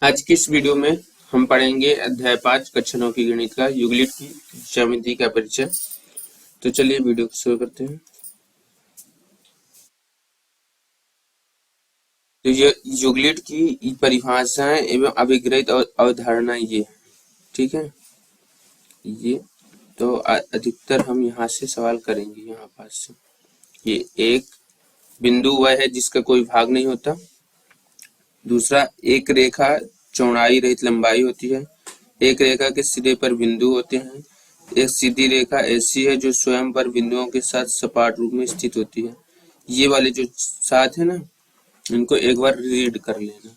आज की इस वीडियो में हम पढ़ेंगे अध्याय 5 कक्षा 9 की गणित का यूक्लिड की ज्यामिति का परिचय। तो चलिए वीडियो को शुरू करते हैं। तो ये यूक्लिड की परिभाषाएं एवं अभिग्रहित अवधारणा ये है, ठीक है। ये तो अधिकतर हम यहाँ से सवाल करेंगे। यहाँ पास से ये एक बिंदु वह है जिसका कोई भाग नहीं होता। दूसरा, एक रेखा चौड़ाई रहित लंबाई होती है। एक रेखा के सिरे पर बिंदु होते हैं। एक सीधी रेखा ऐसी है जो स्वयं पर बिंदुओं के साथ सपाट रूप में स्थित होती है। ये वाले जो साथ है ना, इनको एक बार रीड कर लेना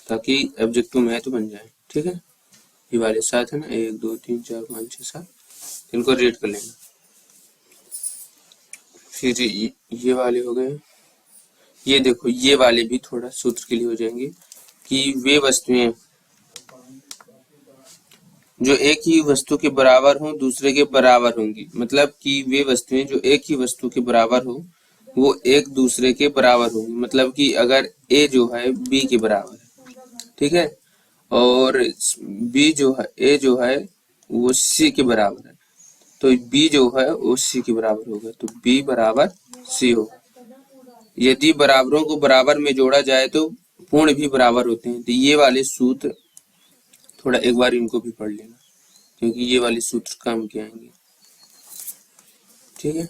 ताकि ऑब्जेक्टिव मैथ बन जाए, ठीक है। ये वाले साथ है ना, 1 2 3 4 5 6 7, इनको रीड कर लेना। फिर ये वाले हो गए। ये देखो, ये वाले भी थोड़ा सूत्र के लिए हो जाएंगे कि वे वस्तुएं जो एक ही वस्तु के बराबर हो दूसरे के बराबर होंगी। मतलब कि वे वस्तुएं जो एक ही वस्तु के बराबर हो वो एक दूसरे के बराबर होंगी। मतलब कि अगर ए जो है बी के बराबर है, ठीक है, और बी जो है ए जो है वो सी के बराबर है, तो बी जो है वो सी के बराबर होगा, तो बी बराबर सी होगा। यदि बराबरों को बराबर में जोड़ा जाए तो पूर्ण भी बराबर होते हैं। तो ये वाले सूत्र थोड़ा एक बार इनको भी पढ़ लेना क्योंकि ये वाले सूत्र काम के आएंगे, ठीक है।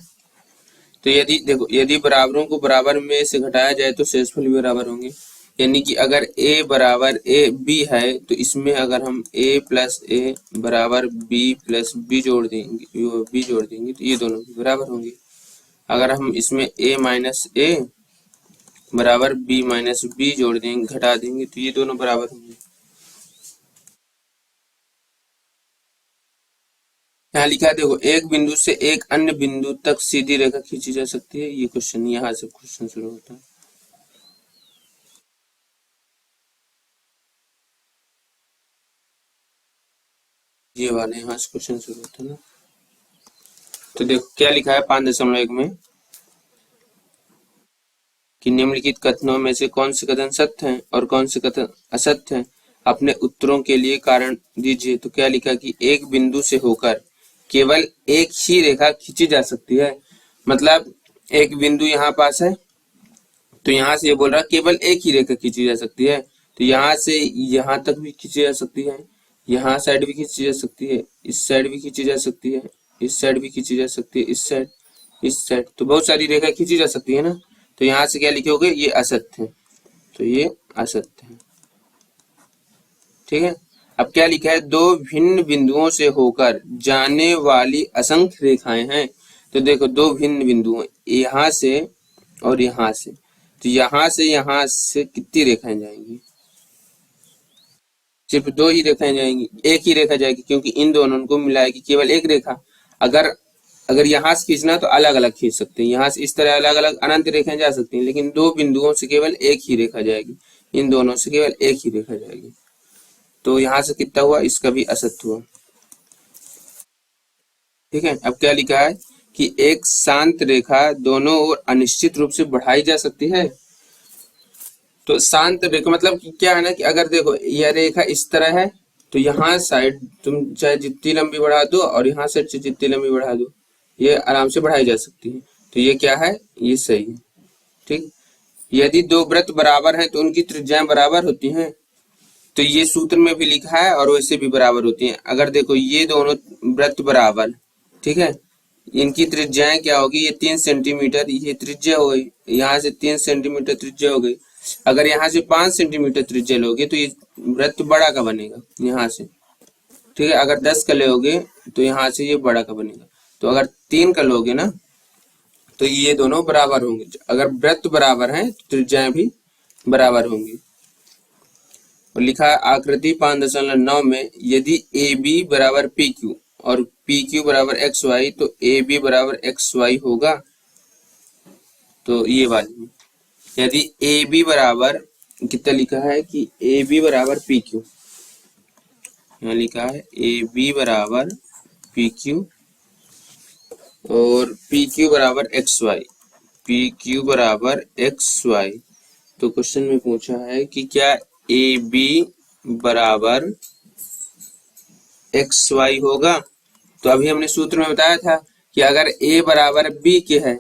तो यदि देखो, यदि बराबरों को बराबर में से घटाया जाए तो शेषफल भी बराबर होंगे। यानी कि अगर a बराबर a b है तो इसमें अगर हम a प्लस a बराबर b प्लस b जोड़ देंगे तो ये दोनों भी बराबर होंगे। अगर हम इसमें a माइनस a बराबर b माइनस b जोड़ देंगे, घटा देंगे, तो ये दोनों बराबर होंगे। यहाँ लिखा है, देखो, एक बिंदु से एक अन्य बिंदु तक सीधी रेखा खींची जा सकती है। ये क्वेश्चन, यहाँ से क्वेश्चन शुरू होता है। ये वाले यहाँ से क्वेश्चन शुरू होता है ना। तो देखो क्या लिखा है 5.1 में कि निम्नलिखित कथनों में से कौन से कथन सत्य हैं और कौन से कथन असत्य हैं, अपने उत्तरों के लिए कारण दीजिए। तो क्या लिखा कि एक बिंदु से होकर केवल एक ही रेखा खींची जा सकती है। मतलब एक बिंदु यहाँ पास है, तो यहाँ से ये बोल रहा है केवल एक ही रेखा खींची जा सकती है। तो यहाँ से यहाँ तक भी खींची जा सकती है, यहाँ साइड भी खींची जा सकती है, इस साइड भी खींची जा सकती है, इस साइड भी खींची जा सकती है, इस साइड, तो बहुत सारी रेखा खींची जा सकती है ना। तो यहाँ से क्या लिखोगे, ये असत्य है, तो ये असत्य है, ठीक है। अब क्या लिखा है, दो भिन्न बिंदुओं से होकर जाने वाली असंख्य रेखाएं हैं। तो देखो, दो भिन्न बिंदु, यहाँ से और यहाँ से, तो यहाँ से कितनी रेखाएं जाएंगी, सिर्फ दो ही रेखाएं जाएंगी, एक ही रेखा जाएगी क्योंकि इन दोनों को मिलाएगी केवल एक रेखा। अगर अगर यहाँ से खींचना तो अलग अलग खींच सकते हैं, यहाँ से इस तरह अलग अलग अनंत रेखाएं जा सकती हैं, लेकिन दो बिंदुओं से केवल एक ही रेखा जाएगी, इन दोनों से केवल एक ही रेखा जाएगी। तो यहाँ से कितना हुआ, इसका भी असत्य हुआ, ठीक है। अब क्या लिखा है कि एक शांत रेखा दोनों ओर अनिश्चित रूप से बढ़ाई जा सकती है। तो शांत रेखा मतलब कि क्या है ना कि अगर देखो यह रेखा इस तरह है तो यहाँ साइड तुम चाहे जितनी लंबी बढ़ा दो और यहाँ साइड से जितनी लंबी बढ़ा दो, ये आराम से बढ़ाई जा सकती है। तो ये क्या है, ये सही है, ठीक। यदि दो वृत्त बराबर हैं तो उनकी त्रिज्याएं बराबर होती हैं। तो ये सूत्र में भी लिखा है और वैसे भी बराबर होती हैं। अगर देखो ये दोनों वृत्त बराबर, ठीक है, इनकी त्रिज्याएं क्या होगी, ये 3 सेंटीमीटर ये त्रिज्या हो गई, यहाँ से 3 सेंटीमीटर त्रिज्या हो गई। अगर यहाँ से 5 सेंटीमीटर त्रिज्या लोगे तो ये वृत्त बड़ा का बनेगा यहाँ से, ठीक है। अगर 10 का लोगे तो यहाँ से ये बड़ा का बनेगा। तो अगर 3 का लोगे ना तो ये दोनों बराबर होंगे। अगर वृत्त बराबर हैं तो त्रिज्याएं भी बराबर होंगी। और लिखा है आकृति 5.9 में यदि ए बी बराबर पी क्यू और पी क्यू बराबर एक्स वाई तो ए बी बराबर एक्स वाई होगा। तो ये वाली, यदि ए बी बराबर कितना लिखा है कि ए बी बराबर पी क्यू, यहाँ लिखा है ए बी बराबर पी क्यू और पी क्यू बराबर एक्स वाई, पी क्यू बराबर एक्स वाई। तो क्वेश्चन में पूछा है कि क्या ए बी बराबर एक्स वाई होगा। तो अभी हमने सूत्र में बताया था कि अगर ए बराबर बी के है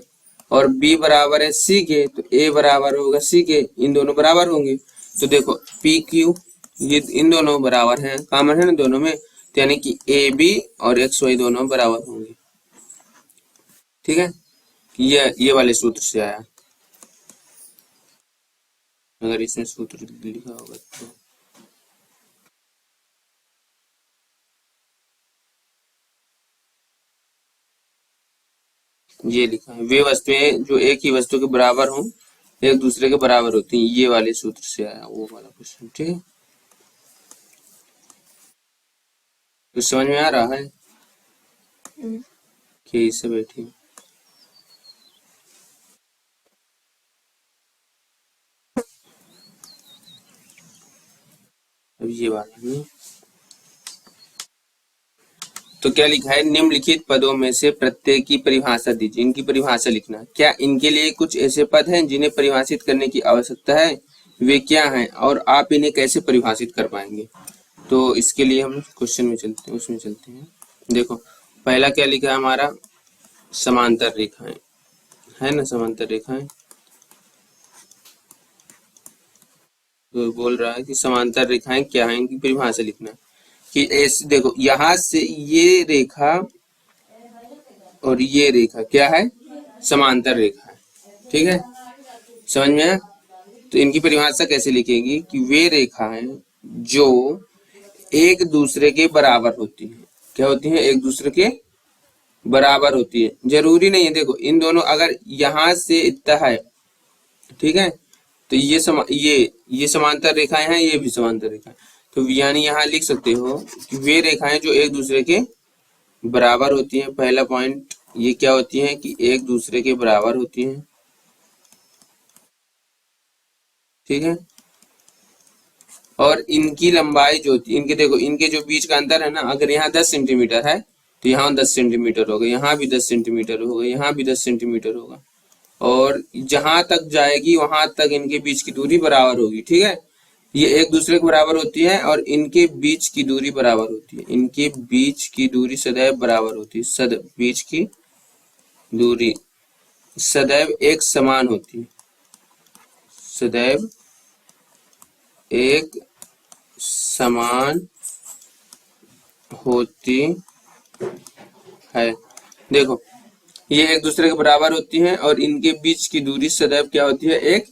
और बी बराबर है सी के, तो ए बराबर होगा सी के, इन दोनों बराबर होंगे। तो देखो पी क्यू ये इन दोनों बराबर हैं, कॉमन है ना दोनों में, तो यानी कि ए बी और एक्स वाई दोनों बराबर होंगे। ठीक है, ये वाले सूत्र से आया, अगर इसमें सूत्र लिखा होगा तो। ये लिखा है, वे वस्तुएं जो एक ही वस्तु के बराबर हों एक दूसरे के बराबर होती हैं, ये वाले सूत्र से आया वो वाला क्वेश्चन। ठीक है, तो समझ में आ रहा है कि इससे बैठी। अब ये वाला है, तो क्या लिखा है, निम्नलिखित पदों में से प्रत्येक की परिभाषा दीजिए, इनकी परिभाषा लिखना। क्या इनके लिए कुछ ऐसे पद हैं जिन्हें परिभाषित करने की आवश्यकता है, वे क्या हैं और आप इन्हें कैसे परिभाषित कर पाएंगे। तो इसके लिए हम क्वेश्चन में चलते हैं, उसमें चलते हैं। देखो पहला क्या लिखा है हमारा, समांतर रेखाएं, है ना, समांतर रेखाएं। तो बोल रहा है कि समांतर रेखाएं क्या है, इनकी परिभाषा लिखना है। कि ऐसे देखो यहां से ये रेखा और ये रेखा क्या है, समांतर रेखा है। ठीक है, समझ में आया। तो इनकी परिभाषा कैसे लिखेंगे कि वे रेखाएं जो एक दूसरे के बराबर होती है, क्या होती है, एक दूसरे के बराबर होती है। जरूरी नहीं है, देखो इन दोनों अगर यहां से इतना है, ठीक है, तो ये समांतर रेखाएं हैं, ये भी समांतर रेखाएं। तो यानी यहाँ लिख सकते हो कि वे रेखाएं जो एक दूसरे के बराबर होती हैं। पहला पॉइंट ये क्या होती हैं कि एक दूसरे के बराबर होती हैं। ठीक है, और इनकी लंबाई जो होती है, इनके देखो इनके जो बीच का अंतर है ना, अगर यहाँ 10 सेंटीमीटर है तो यहाँ 10 सेंटीमीटर होगा, यहाँ भी 10 सेंटीमीटर होगा, यहाँ भी 10 सेंटीमीटर होगा, और जहां तक जाएगी वहां तक इनके बीच की दूरी बराबर होगी। ठीक है, ये एक दूसरे के बराबर होती है और इनके बीच की दूरी बराबर होती है, इनके बीच की दूरी सदैव बराबर होती है, सदैव बीच की दूरी सदैव एक समान होती है, सदैव एक समान होती है। देखो ये एक दूसरे के बराबर होती हैं और इनके बीच की दूरी सदैव क्या होती है, एक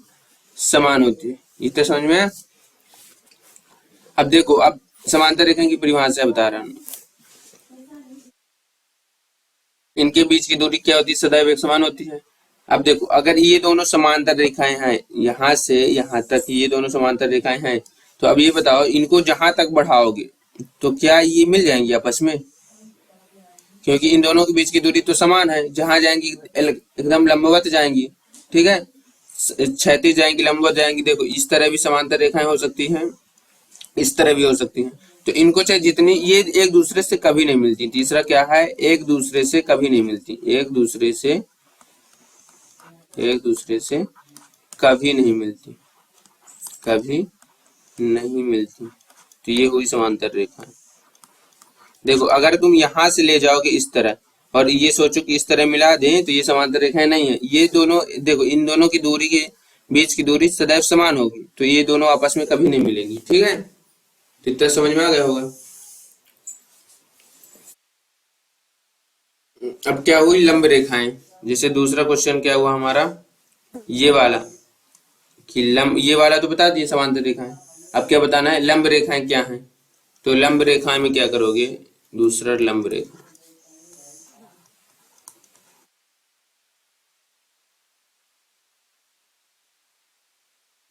समान होती है। इतना समझ में। अब देखो, अब समांतर रेखा की परिभाषा बता रहा हूं। इनके बीच की दूरी क्या होती है, सदैव एक समान होती है। अब देखो अगर ये दोनों समांतर रेखाएं हैं, यहां से यहां तक ये दोनों समांतर रेखाएं हैं, तो अब ये बताओ इनको जहां तक बढ़ाओगे तो क्या ये मिल जाएंगी आपस में, क्योंकि इन दोनों के बीच की दूरी तो समान है, जहां जाएंगी एकदम लंबवत जाएंगी। ठीक है, क्षैतिज जाएंगी, लंबवत जाएंगी। देखो इस तरह भी समांतर रेखाएं हो सकती हैं, इस तरह भी हो सकती हैं। तो इनको चाहे जितनी, ये एक दूसरे से कभी नहीं मिलती। तीसरा क्या है, एक दूसरे से कभी नहीं मिलती, एक दूसरे से कभी नहीं मिलती, कभी नहीं मिलती। तो ये हुई समांतर रेखा। देखो अगर तुम यहां से ले जाओगे इस तरह और ये सोचो कि इस तरह मिला दें, तो ये समांतर रेखाएं नहीं है। ये दोनों देखो, इन दोनों की दूरी के बीच की दूरी सदैव समान होगी, तो ये दोनों आपस में कभी नहीं मिलेंगी। ठीक है, तो इतना समझ में आ गया होगा। अब क्या हुई, लंब रेखाएं। जैसे दूसरा क्वेश्चन क्या हुआ हमारा, ये वाला कि लंब, ये वाला तो बता दिए समांतर रेखाएं। अब क्या बताना है, लंब रेखाएं क्या हैं। तो लंब रेखाएं में क्या करोगे, दूसरा लंब रेखा,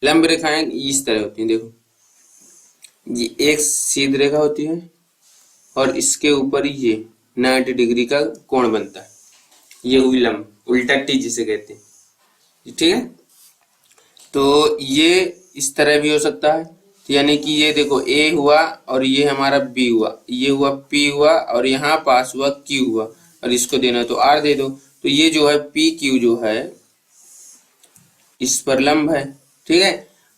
लंब रेखाएं इस तरह होती हैं। देखो ये एक सीधी रेखा होती है और इसके ऊपर ये 90 डिग्री का कोण बनता है, ये हुई लंब, उल्टा टी जिसे कहते हैं। ठीक है, तो ये इस तरह भी हो सकता है। तो यानी कि ये देखो ए हुआ और ये हमारा बी हुआ, ये हुआ पी हुआ और यहाँ पास हुआ क्यू हुआ, और इसको देना तो आर दे दो। तो ये जो है पी क्यू जो है इस पर लंब है। ठीक है,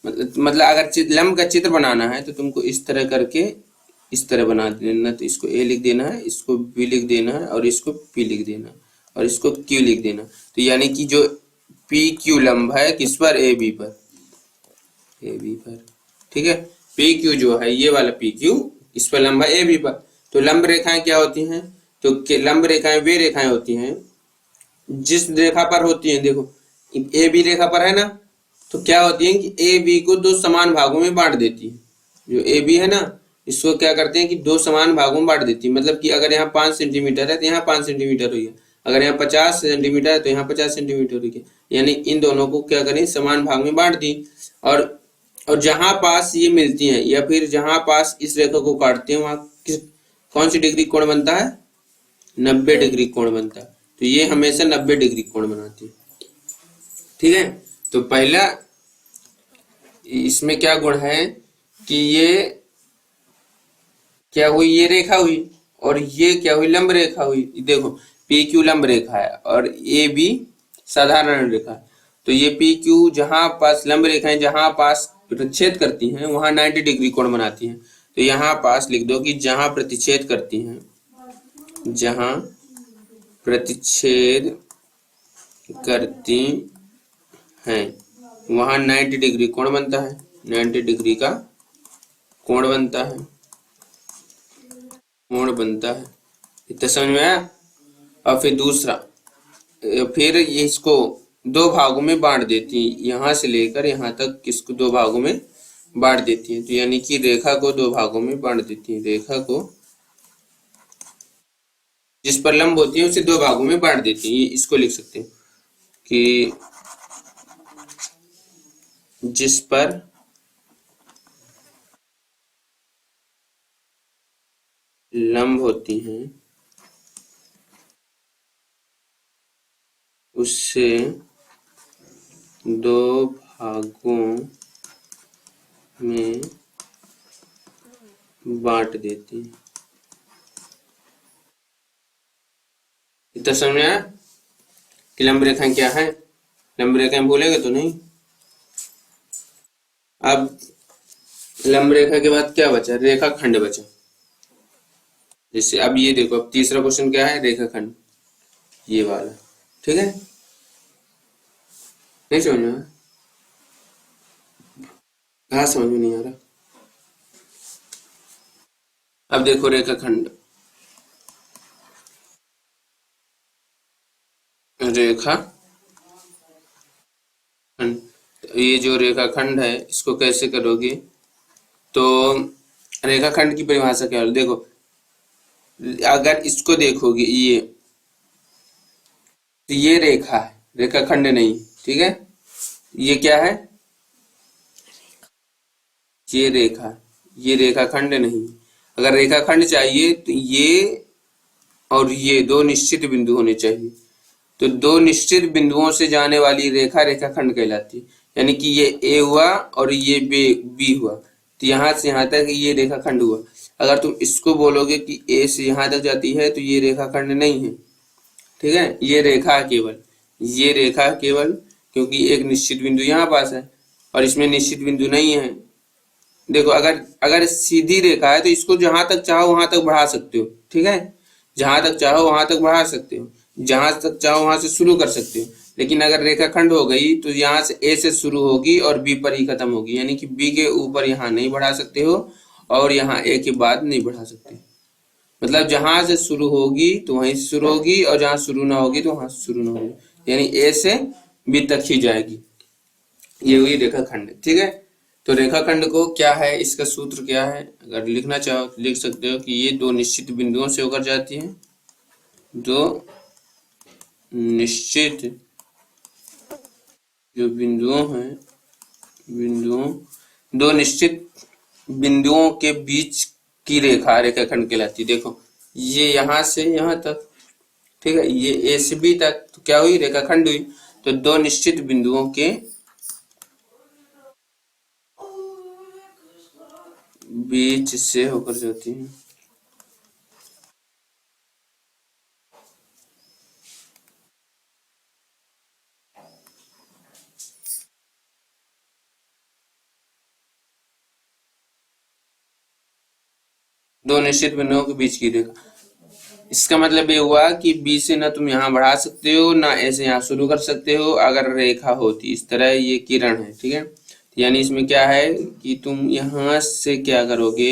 मतलब अगर लंब का चित्र बनाना है तो तुमको इस तरह करके इस तरह बना देना। तो इसको ए लिख देना है, इसको बी लिख देना है, और इसको पी लिख देना है, और इसको क्यू लिख देना। तो यानी कि जो पी क्यू लंब है किस पर, ए बी पर, ए बी पर। ठीक है, पी क्यू जो है ये वाला पी क्यू इस पर लंब है ए बी पर। तो लंब रेखाएं क्या होती हैं, तो लंब रेखाएं वे रेखाएं होती हैं जिस रेखा पर होती हैं, देखो ए बी रेखा पर है ना, तो क्या होती है कि ए बी को दो समान भागों में बांट देती है। जो ए बी है ना, इसको क्या करते हैं कि दो समान भागों में बांट देती है। मतलब कि अगर यहाँ 5 सेंटीमीटर है तो यहाँ 5 सेंटीमीटर हो गया, अगर यहाँ 50 सेंटीमीटर है तो यहाँ 50 सेंटीमीटर हो गया। यानी इन दोनों को क्या करें, समान भाग में बांट दी। और और जहां पास ये मिलती हैं या फिर जहां पास इस रेखा को काटते हैं वहां किस कौन सी डिग्री कोण बनता है, 90 डिग्री कोण बनता है। तो ये हमेशा 90 डिग्री कोण बनाती है। ठीक है, तो पहला इसमें क्या गुण है कि ये क्या हुई, ये रेखा हुई, और ये क्या हुई, लंब रेखा हुई। देखो पी क्यू लंब रेखा है और ए बी साधारण रेखा है। तो ये पी क्यू जहां पास लंब रेखाएं जहां पास प्रतिच्छेद करती हैं वहां 90 डिग्री कोण बनाती हैं। तो यहाँ पास लिख दो कि जहां प्रतिच्छेद करती हैं, जहां प्रतिच्छेद करती हैं वहां 90 डिग्री कोण बनता है, 90 डिग्री का कोण बनता है, कोण बनता है। इतना समझ में आया। और फिर दूसरा, फिर ये इसको दो भागों में बांट देती है, यहां से लेकर यहां तक इसको दो भागों में बांट देती है। तो यानी कि रेखा को दो भागों में बांट देती है, रेखा को जिस पर लंब होती है उसे दो भागों में बांट देती है। ये इसको लिख सकते हैं कि जिस पर लंब होती हैं उससे दो भागों में बांट देती है। इतना समझ में आया कि लंब रेखाएं क्या है, लंब रेखाएं भूलेंगे तो नहीं। अब लंब रेखा के बाद क्या बचा, रेखा खंड बचा। जैसे अब ये देखो, अब तीसरा क्वेश्चन क्या है, रेखा खंड, ये वाला। ठीक है, नहीं समझ में आया, कहा समझ में नहीं आ रहा। अब देखो रेखा खंड, रेखा खंड, तो ये जो रेखा खंड है इसको कैसे करोगे, तो रेखा खंड की परिभाषा क्या है, देखो अगर इसको देखोगे तो ये रेखा है, रेखा खंड नहीं। ठीक है, ये क्या है, ये रेखा, ये रेखा खंड नहीं। अगर रेखा खंड चाहिए तो ये और ये दो निश्चित बिंदु होने चाहिए। तो दो निश्चित बिंदुओं से जाने वाली रेखा रेखा खंड कहलाती है। यानी कि ये ए हुआ और ये बी हुआ, तो यहाँ से यहाँ तक ये रेखा खंड हुआ। अगर तुम इसको बोलोगे कि ए से यहाँ तक जाती है तो ये रेखा खंड नहीं है। ठीक है, ये रेखा है केवल, ये रेखा है केवल, क्योंकि एक निश्चित बिंदु यहाँ पास है और इसमें निश्चित बिंदु नहीं है। देखो अगर अगर सीधी रेखा है तो इसको जहां तक चाहो वहां तक बढ़ा सकते हो। ठीक है, जहां तक चाहो वहां तक बढ़ा सकते हो, जहां तक चाहो वहां से शुरू कर सकते हो। लेकिन अगर रेखा खंड हो गई तो यहाँ से ए से शुरू होगी और बी पर ही खत्म होगी। यानी कि बी के ऊपर यहाँ नहीं बढ़ा सकते हो और यहाँ ए के बाद नहीं बढ़ा सकते। मतलब जहां से शुरू होगी तो वहीं से शुरू होगी और जहां शुरू ना होगी तो वहां से शुरू ना होगी। यानी ए से बी तक ही जाएगी। ये हुई रेखाखंड। ठीक है, तो रेखाखंड को क्या है, इसका सूत्र क्या है, अगर लिखना चाहो तो लिख सकते हो कि ये दो निश्चित बिंदुओं से होकर जाती है, दो निश्चित जो बिंदुओं हैं, बिंदुओं दो निश्चित बिंदुओं के बीच की रेखा रेखाखंड कहलाती है। देखो ये यहां से यहां तक, ठीक है, ये ए से बी तक, तो क्या हुई, रेखाखंड हुई। तो दो निश्चित बिंदुओं के बीच से होकर जाती है। दो निश्चित बिंदुओं के बीच की रेखा। इसका मतलब ये हुआ कि बी से ना तुम यहाँ बढ़ा सकते हो ना ऐसे यहाँ शुरू कर सकते हो अगर रेखा होती इस तरह, ये किरण है, ठीक है। यानी इसमें क्या है कि तुम यहाँ से क्या करोगे,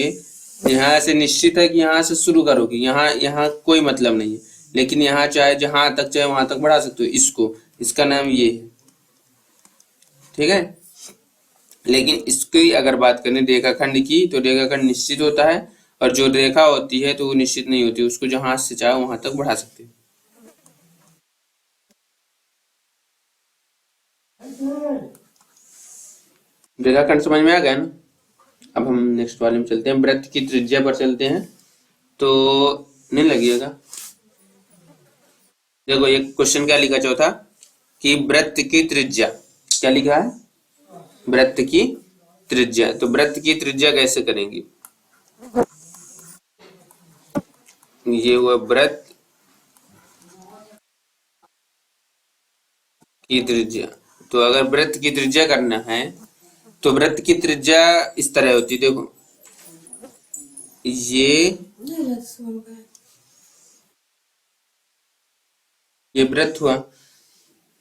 यहाँ से निश्चित है कि यहाँ से शुरू करोगे, यहाँ यहाँ कोई मतलब नहीं है, लेकिन यहाँ चाहे जहां तक चाहे वहां तक बढ़ा सकते हो इसको, इसका नाम ये है, ठीक है। लेकिन इसकी अगर बात करें रेखाखंड की, तो रेखाखंड निश्चित होता है और जो रेखा होती है तो वो निश्चित नहीं होती, उसको जहां से चाहे वहां तक बढ़ा सकते हो। रेखाखंड समझ में आ गया ना। अब हम नेक्स्ट वाले में चलते हैं, वृत्त की त्रिज्या पर चलते हैं। तो नहीं लगिएगा, देखो ये क्वेश्चन क्या लिखा चौथा कि वृत्त की त्रिज्या, क्या लिखा है, वृत्त की त्रिज्या। तो वृत्त की त्रिज्या कैसे करेंगे, ये हुआ वृत्त की त्रिज्या। तो अगर वृत्त की त्रिज्या करना है तो वृत्त की त्रिज्या इस तरह होती है, देखो ये वृत्त हुआ,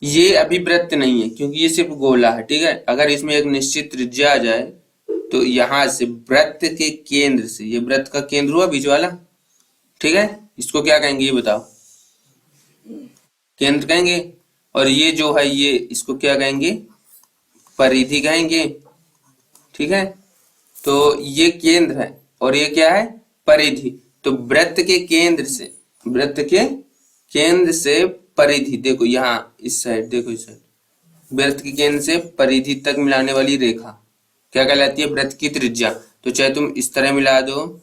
ये अभी वृत्त नहीं है क्योंकि ये सिर्फ गोला है, ठीक है। अगर इसमें एक निश्चित त्रिज्या आ जाए तो यहां से वृत्त के केंद्र से, ये वृत्त का केंद्र हुआ बीच वाला, ठीक है, इसको क्या कहेंगे ये बताओ, केंद्र कहेंगे। और ये जो है ये, इसको क्या कहेंगे, परिधि कहेंगे, ठीक है। तो ये केंद्र है और ये क्या है, परिधि। तो वृत्त के केंद्र से, वृत्त के केंद्र से परिधि, देखो यहाँ इस साइड, देखो इस साइड, वृत्त के केंद्र से परिधि तक मिलाने वाली रेखा क्या कहलाती है, वृत्त की त्रिज्या। तो चाहे तुम इस तरह मिला दो,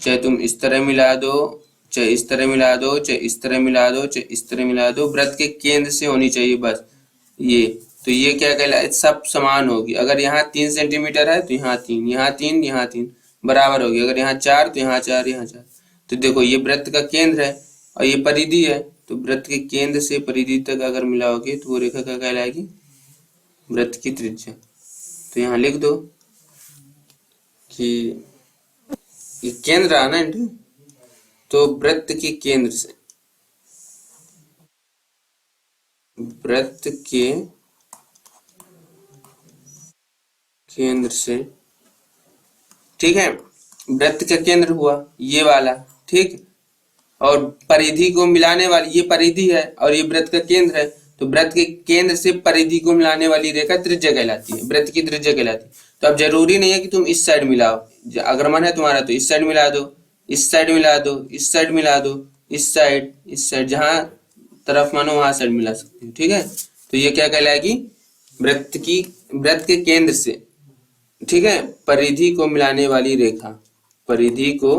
चाहे तुम इस तरह मिला दो, चाहे इस तरह मिला दो, चाहे इस तरह मिला दो, चाहे इस तरह मिला दो, वृत्त के केंद्र से होनी चाहिए बस ये। तो ये क्या कहलाए, सब समान होगी। अगर यहाँ 3 सेंटीमीटर है तो यहाँ 3, यहाँ 3, यहाँ 3 बराबर होगी। अगर यहाँ 4 तो यहाँ 4, यहाँ 4। तो देखो ये वृत्त का केंद्र है और ये परिधि है, तो वृत्त के केंद्र से परिधि तक अगर मिलाओगे तो वो रेखा क्या कहलाएगी, वृत्त की त्रिज्या। तो यहाँ लिख दो कि ये केंद्र आना है, तो वृत्त के केंद्र से, वृत्त के केंद्र से, ठीक है, वृत्त का केंद्र हुआ ये वाला, ठीक। और परिधि को मिलाने वाली, ये परिधि है और ये वृत्त का केंद्र है, तो वृत्त के केंद्र से परिधि को मिलाने वाली रेखा त्रिज्या कहलाती है, वृत्त की त्रिज्या कहलाती है। तो अब जरूरी नहीं है कि तुम इस साइड मिलाओ, अगर मन है तुम्हारा तो इस साइड मिला दो, इस साइड मिला दो, इस साइड मिला दो, इस साइड, जहां तरफ मानो वहां साइड मिला सकते हो, ठीक है। तो ये क्या कहलाएगी, वृत्त के केंद्र से, ठीक है, परिधि को मिलाने वाली रेखा, परिधि को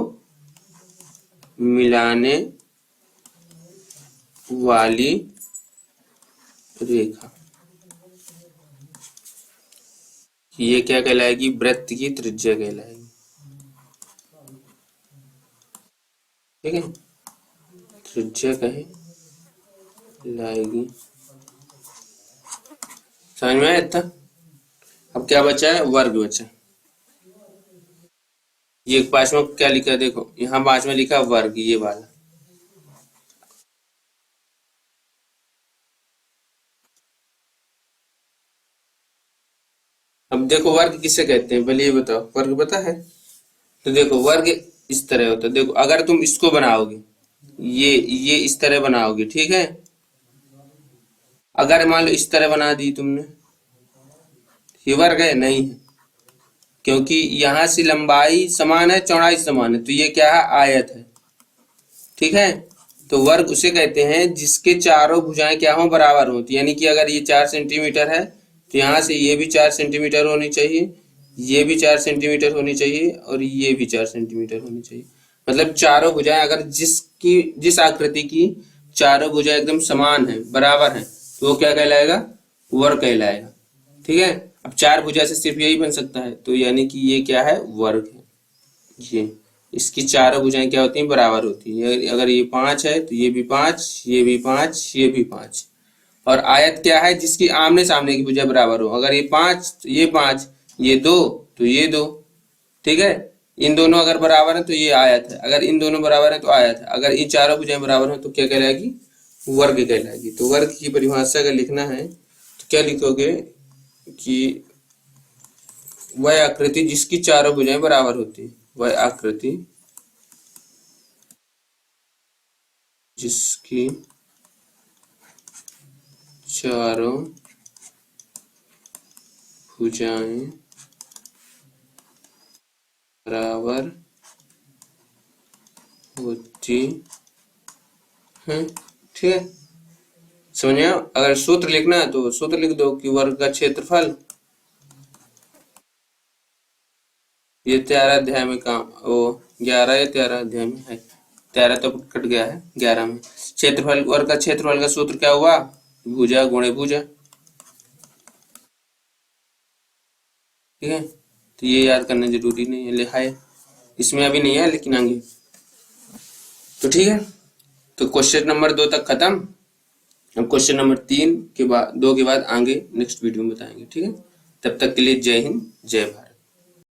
मिलाने वाली रेखा, ये क्या कहलाएगी, वृत्त की त्रिज्या कहलाएगी, ठीक है, त्रिज्या कहे लाएगी। समझ में आया था। अब क्या बचा है, वर्ग बचा। ये पांचवा क्या लिखा है, देखो यहाँ पांचवा लिखा वर्ग, ये वाला। अब देखो वर्ग किसे कहते हैं, पहले ये बताओ, वर्ग पता है। तो देखो वर्ग इस तरह होता है, देखो अगर तुम इसको बनाओगे, ये इस तरह बनाओगे, ठीक है। अगर मान लो इस तरह बना दी तुमने, ये वर्ग है, नहीं है, क्योंकि यहां से लंबाई समान है, चौड़ाई समान है, तो ये क्या है, आयत है, ठीक है। तो वर्ग उसे कहते हैं जिसके चारों भुजाएं क्या हो, बराबर होती, यानी कि अगर ये 4 सेंटीमीटर है तो यहाँ से ये भी 4 सेंटीमीटर होनी चाहिए, ये भी 4 सेंटीमीटर होनी चाहिए और ये भी 4 सेंटीमीटर होनी चाहिए। मतलब चारों भुजाएं अगर जिस आकृति की चारों भुजाएं एकदम समान है, बराबर है, तो वो क्या कहलाएगा, वर्ग कहलाएगा, ठीक है। अब 4 भुजा से सिर्फ यही बन सकता है, तो यानी कि ये क्या है, वर्ग है। ये इसकी चारों भुजाएं क्या होती हैं, बराबर होती है। अगर ये 5 है तो ये भी 5, ये भी 5, ये भी 5। और आयत क्या है, जिसकी आमने सामने की भुजा बराबर हो। अगर ये 5 तो ये 5, ये 2 तो ये 2, ठीक है। इन दोनों अगर बराबर है तो ये आयत है, अगर इन दोनों बराबर है तो आयत है, अगर इन चारों भुजाएं बराबर हो तो क्या कहलाएगी? वर्ग कहलाएगी। तो वर्ग की परिभाषा अगर लिखना है तो क्या लिखोगे कि वह आकृति जिसकी चारों भुजाएं बराबर होती है, वह आकृति जिसकी चारों भुजाएं बराबर होती है। ठीक है, समझ में आया? अगर सूत्र लिखना है तो सूत्र लिख दो कि वर्ग का क्षेत्रफल, ये 13 अध्याय में काम, वो 11 या 13 अध्याय में है, 13 तो कट गया है, 11 में क्षेत्रफल, वर्ग का क्षेत्रफल का सूत्र क्या हुआ? भुजा गुणे भुजा। ठीक है, तो ये याद करना जरूरी नहीं है, लिखा है इसमें, अभी नहीं है लेकिन आगे। तो ठीक है, तो क्वेश्चन नंबर 2 तक खत्म। अब क्वेश्चन नंबर 3 के बाद 2 के बाद आगे नेक्स्ट वीडियो में बताएंगे। ठीक है, तब तक के लिए जय हिंद जय भारत।